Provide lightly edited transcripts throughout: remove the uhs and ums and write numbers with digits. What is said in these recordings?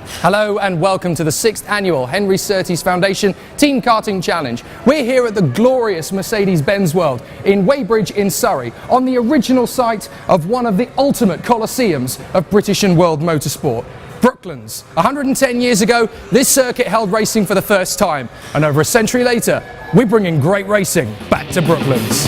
Hello and welcome to the 6th annual Henry Surtees Foundation Team Karting Challenge. We're here at the glorious Mercedes-Benz World in Weybridge in Surrey, on the original site of one of the ultimate coliseums of British and world motorsport. Brooklands. 110 years ago, this circuit held racing for the first time, and over a century later, we're bringing great racing back to Brooklands.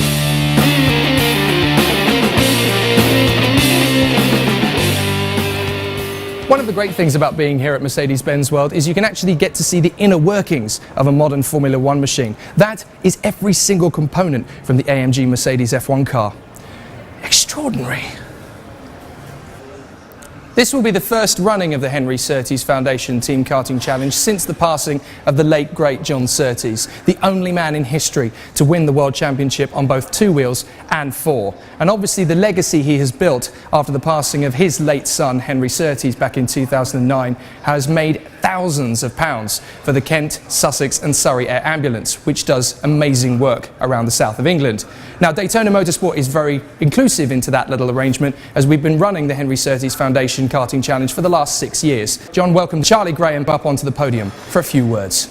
One of the great things about being here at Mercedes-Benz World is you can actually get to see the inner workings of a modern Formula One machine. That is every single component from the AMG Mercedes F1 car. Extraordinary. This will be the first running of the Henry Surtees Foundation Team Karting Challenge since the passing of the late great John Surtees, the only man in history to win the World Championship on both 2 wheels and 4. And obviously the legacy he has built after the passing of his late son Henry Surtees back in 2009 has made thousands of pounds for the Kent, Sussex and Surrey Air Ambulance, which does amazing work around the south of England. Now Daytona Motorsport is very inclusive into that little arrangement, as we've been running the Henry Surtees Foundation Karting Challenge for the last 6 years. John, welcome Charlie Graham up onto the podium for a few words.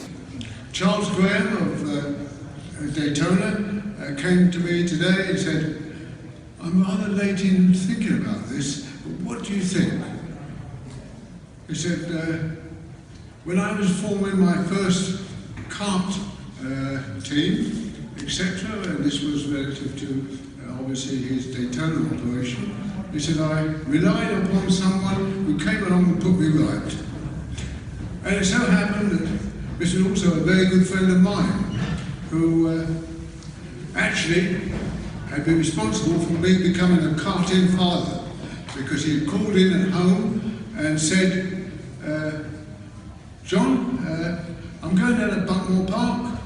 Charles Graham of Daytona came to me today and said, "I'm rather late in thinking about this, but what do you think?" He said, when I was forming my first kart team, etc., and this was relative to obviously his Daytona operation, he said, I relied upon someone who came along and put me right. And it so happened that this was also a very good friend of mine, who actually had been responsible for me becoming a karting father, because he had called in at home and said, John, I'm going down to Buckmore Park.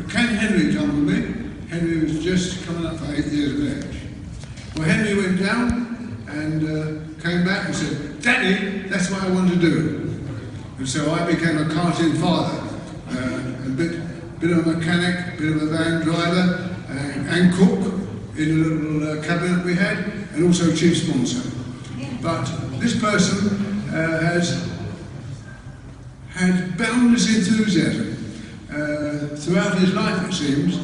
Can Henry come with me? Henry was just coming up for 8 years of age. Well, Henry went down and came back and said, "Daddy, that's what I want to do." And so I became a karting father, a bit of a mechanic, a bit of a van driver, and cook in a little cabinet we had, and also chief sponsor. But this person has had boundless enthusiasm throughout his life, it seems,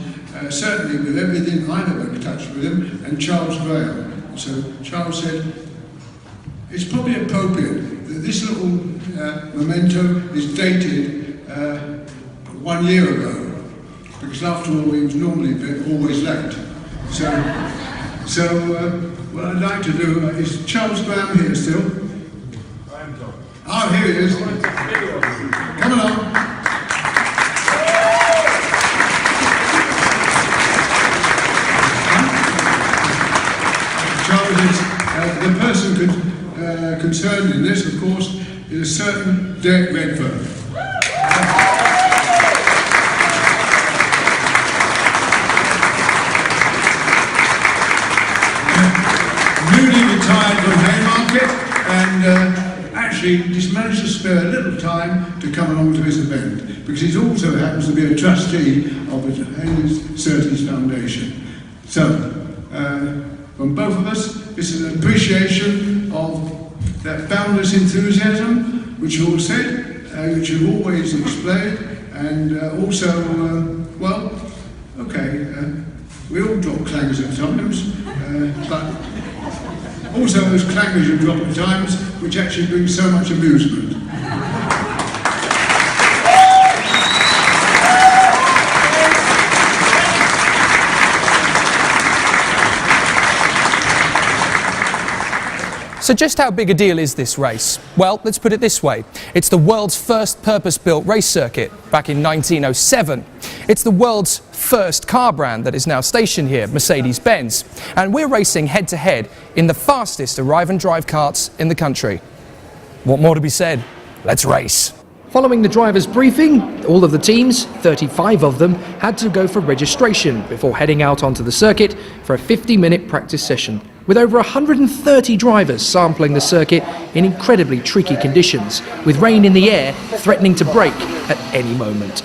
certainly with everything I've ever touched with him, and Charles Graham. So Charles said, it's probably appropriate that this little memento is dated 1 year ago, because after all he was normally always late. So what I'd like to do is, Charles Graham here still? Oh, here he is. Come along. Charles, the person concerned in this, of course, is a certain Derek Redfern. Newly retired from Haymarket, and actually just managed to spare a little time to come along to this event, because he also happens to be a trustee of the Henry Surtees Foundation. So, from both of us, this is an appreciation of that boundless enthusiasm, which you all said, which you've always displayed, and also, well, okay, we all drop clangers at times, but also those clangers you drop at times, which actually bring so much amusement. So just how big a deal is this race? Well, let's put it this way. It's the world's first purpose-built race circuit back in 1907. It's the world's first car brand that is now stationed here, Mercedes-Benz. And we're racing head-to-head in the fastest arrive and drive karts in the country. What more to be said? Let's race. Following the driver's briefing, all of the teams, 35 of them, had to go for registration before heading out onto the circuit for a 50-minute practice session, with over 130 drivers sampling the circuit in incredibly tricky conditions, with rain in the air threatening to break at any moment.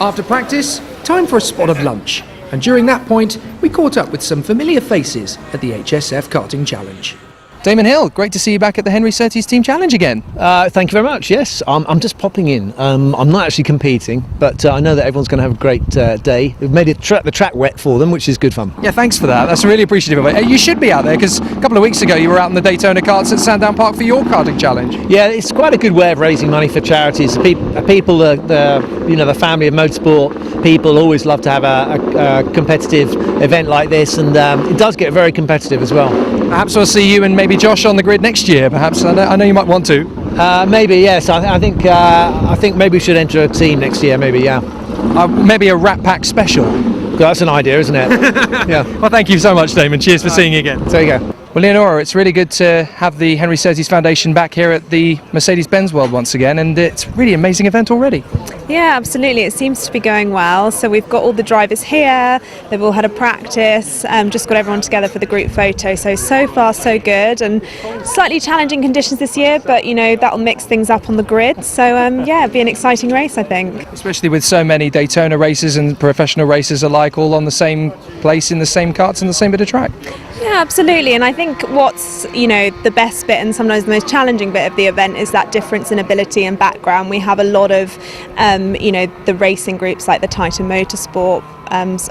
After practice, time for a spot of lunch, and during that point, we caught up with some familiar faces at the HSF Karting Challenge. Damon Hill, great to see you back at the Henry Surtees Team Challenge again. Thank you very much. Yes, I'm just popping in. I'm not actually competing, but I know that everyone's going to have a great day. We've made the track wet for them, which is good fun. Yeah, thanks for that. That's really appreciative of it. You should be out there because a couple of weeks ago you were out in the Daytona karts at Sandown Park for your karting challenge. Yeah, it's quite a good way of raising money for charities. People, the family of motorsport people always love to have a competitive event like this, and it does get very competitive as well. Perhaps we'll see you and maybe Josh on the grid next year. Perhaps I know you might want to. Maybe yes. I think maybe we should enter a team next year. Maybe yeah. Maybe a Rat Pack special. That's an idea, isn't it? Yeah. Well, thank you so much, Damon. Cheers for seeing you again. There you go. Well, Leonora, it's really good to have the Henry Surtees Foundation back here at the Mercedes-Benz World once again, and it's a really amazing event already. Yeah, absolutely. It seems to be going well. So we've got all the drivers here. They've all had a practice. Just got everyone together for the group photo. So far, so good. And slightly challenging conditions this year, but that'll mix things up on the grid. So yeah, it'll be an exciting race, I think. Especially with so many Daytona racers and professional racers alike, all on the same place in the same karts and the same bit of track. Yeah, absolutely. And I think what's the best bit and sometimes the most challenging bit of the event is that difference in ability and background. We have a lot of the racing groups like the Titan Motorsport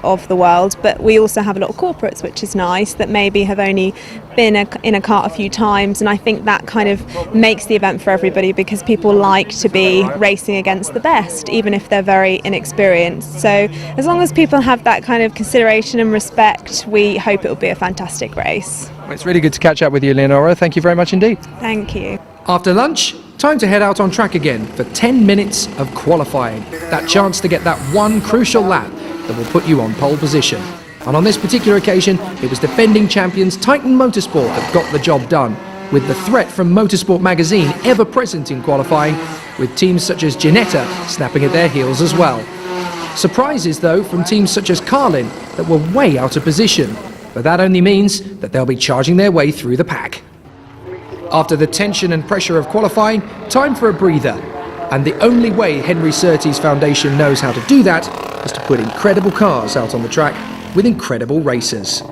of the world, but we also have a lot of corporates, which is nice, that maybe have only been in a kart a few times, and I think that kind of makes the event for everybody because people like to be racing against the best, even if they're very inexperienced. So as long as people have that kind of consideration and respect, we hope it will be a fantastic race. Well, it's really good to catch up with you, Leonora. Thank you very much indeed. Thank you. After lunch, time to head out on track again for 10 minutes of qualifying. That chance to get that one crucial lap that will put you on pole position. And on this particular occasion, it was defending champions Titan Motorsport that got the job done, with the threat from Motorsport magazine ever present in qualifying, with teams such as GINETTA snapping at their heels as well. Surprises, though, from teams such as Carlin that were way out of position, but that only means that they'll be charging their way through the pack. After the tension and pressure of qualifying, time for a breather. And the only way Henry Surtees Foundation knows how to do that is to put incredible cars out on the track with incredible racers. It's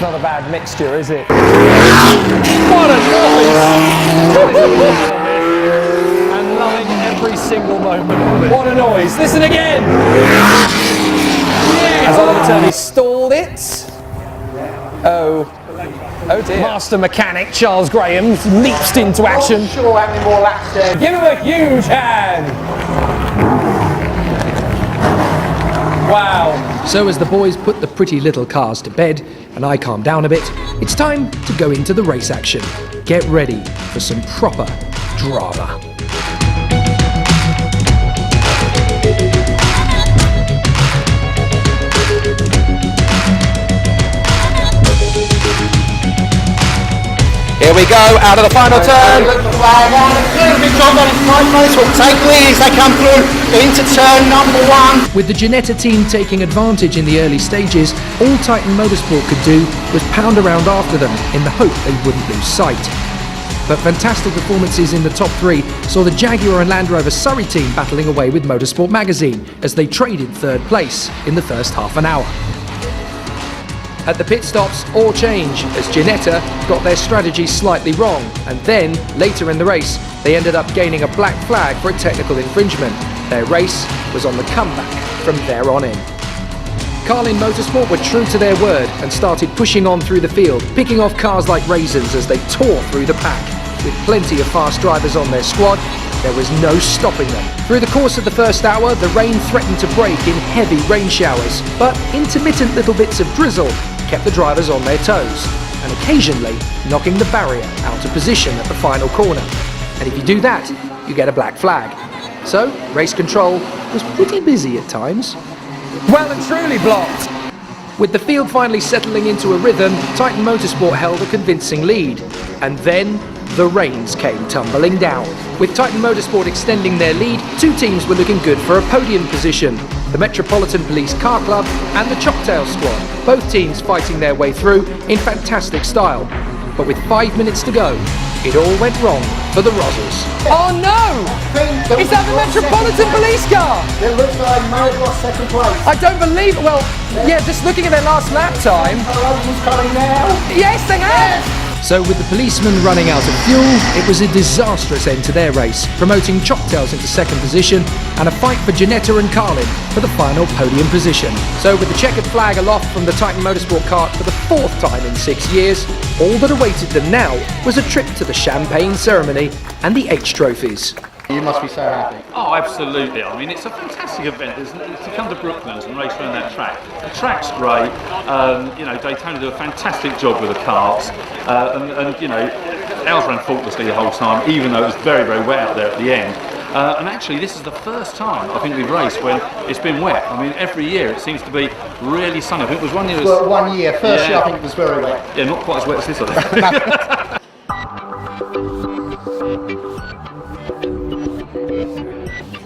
not a bad mixture, is it? What a noise! And loving every single moment of it. What a noise! Listen again! As Oliver Turney stalled it. Oh dear. Master mechanic Charles Graham leaps into action. Not sure how many more laps there. Give him a huge hand! Wow. So as the boys put the pretty little cars to bed and I calm down a bit, it's time to go into the race action. Get ready for some proper drama. Here we go, out of the final turn. Big job on his right nose, will take lead as they come through into turn number 1. With the GINETTA team taking advantage in the early stages, all Titan Motorsport could do was pound around after them in the hope they wouldn't lose sight. But fantastic performances in the top 3 saw the Jaguar and Land Rover Surrey team battling away with Motorsport magazine as they traded 3rd place in the first half an hour. At the pit stops, all change as GINETTA got their strategy slightly wrong, and then, later in the race, they ended up gaining a black flag for a technical infringement. Their race was on the comeback from there on in. Carlin Motorsport were true to their word and started pushing on through the field, picking off cars like razors as they tore through the pack. With plenty of fast drivers on their squad, there was no stopping them. Through the course of the first hour, the rain threatened to break in heavy rain showers, but intermittent little bits of drizzle kept the drivers on their toes, and occasionally knocking the barrier out of position at the final corner. And if you do that, you get a black flag. So, race control was pretty busy at times. Well and truly blocked. With the field finally settling into a rhythm, Titan Motorsport held a convincing lead. And then, the reins came tumbling down. With Titan Motorsport extending their lead, 2 teams were looking good for a podium position. The Metropolitan Police Car Club and the CHOCTAILS squad, both teams fighting their way through in fantastic style. but with 5 minutes to go, it all went wrong for the Rozzers. Oh no! Is that the Metropolitan Police car? It looks like may have lost second place. I don't believe it. Well, yeah, just looking at their last lap time. Who's coming now? Yes, they have! So with the policemen running out of fuel, it was a disastrous end to their race, promoting Chocktails into second position and a fight for GINETTA and Carlin for the final podium position. So with the checkered flag aloft from the Titan Motorsport kart for the 4th time in 6 years, all that awaited them now was a trip to the champagne ceremony and the H trophies. You must be so happy. Oh, absolutely. I mean, it's a fantastic event, isn't it? To come to Brooklands and race around that track. The track's great. You know, Daytona do a fantastic job with the karts. And you know, ours ran faultlessly the whole time, even though it was very, very wet out there at the end. And actually, this is the first time I think we've raced when it's been wet. I mean, every year it seems to be really sunny. I think it was 1 year. Well, 1 year. First year I think it was very wet. Yeah, not quite as wet as this, I think.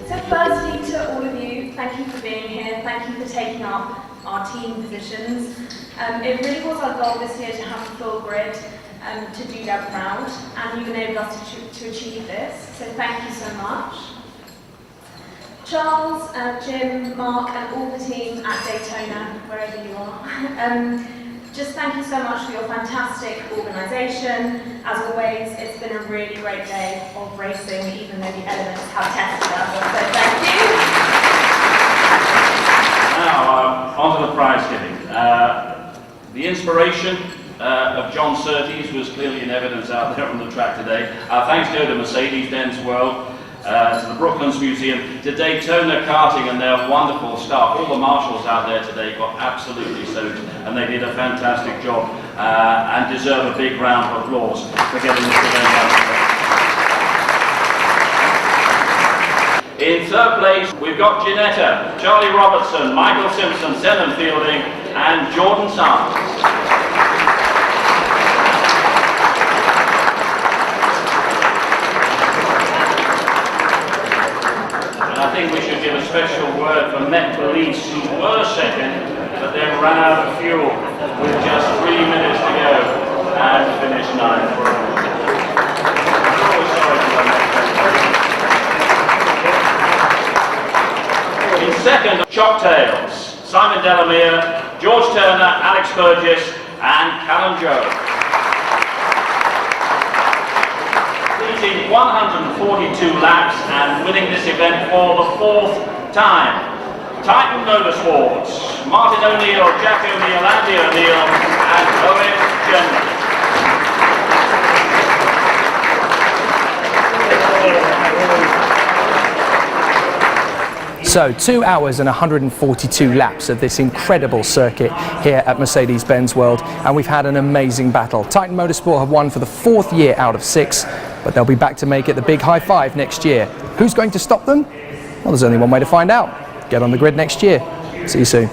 So firstly, to all of you, thank you for being here. Thank you for taking up our team positions. It really was our goal this year to have a full grid to do that proud, and you've enabled us to achieve this. So thank you so much. Charles, Jim, Mark, and all the team at Daytona, wherever you are. Just thank you so much for your fantastic organisation. As always, it's been a really great day of racing, even though the elements have tested us. So thank you. Now, on to the prize giving. The inspiration of John SURTEES was clearly in evidence out there on the track today. Thanks go to Mercedes-Benz World, to the Brooklands Museum, to Daytona Karting and their wonderful staff. All the marshals out there today got absolutely soaked, and they did a fantastic job and deserve a big round of applause for getting this event out. In third place, we've got GINETTA, Charlie Robertson, Michael Simpson, Senan Fielding, and Jordan Sanson. I think we should give a special word for Met Police, who were second, but then ran out of fuel with just 3 minutes to go and finished 9th. In second, Chocktails, Simon Delamere, George Turner, Alex Burgess, and Callum Joe. 142 laps and winning this event for the 4th time. Titan Motorsports, Martin O'Neill, Jack O'Neill, Andy O'Neill, and Owen General. So 2 hours and 142 laps of this incredible circuit here at Mercedes-Benz World, and we've had an amazing battle. Titan Motorsport have won for the 4th year out of 6, but they'll be back to make it the big high five next year. Who's going to stop them? Well, there's only one way to find out. Get on the grid next year. See you soon.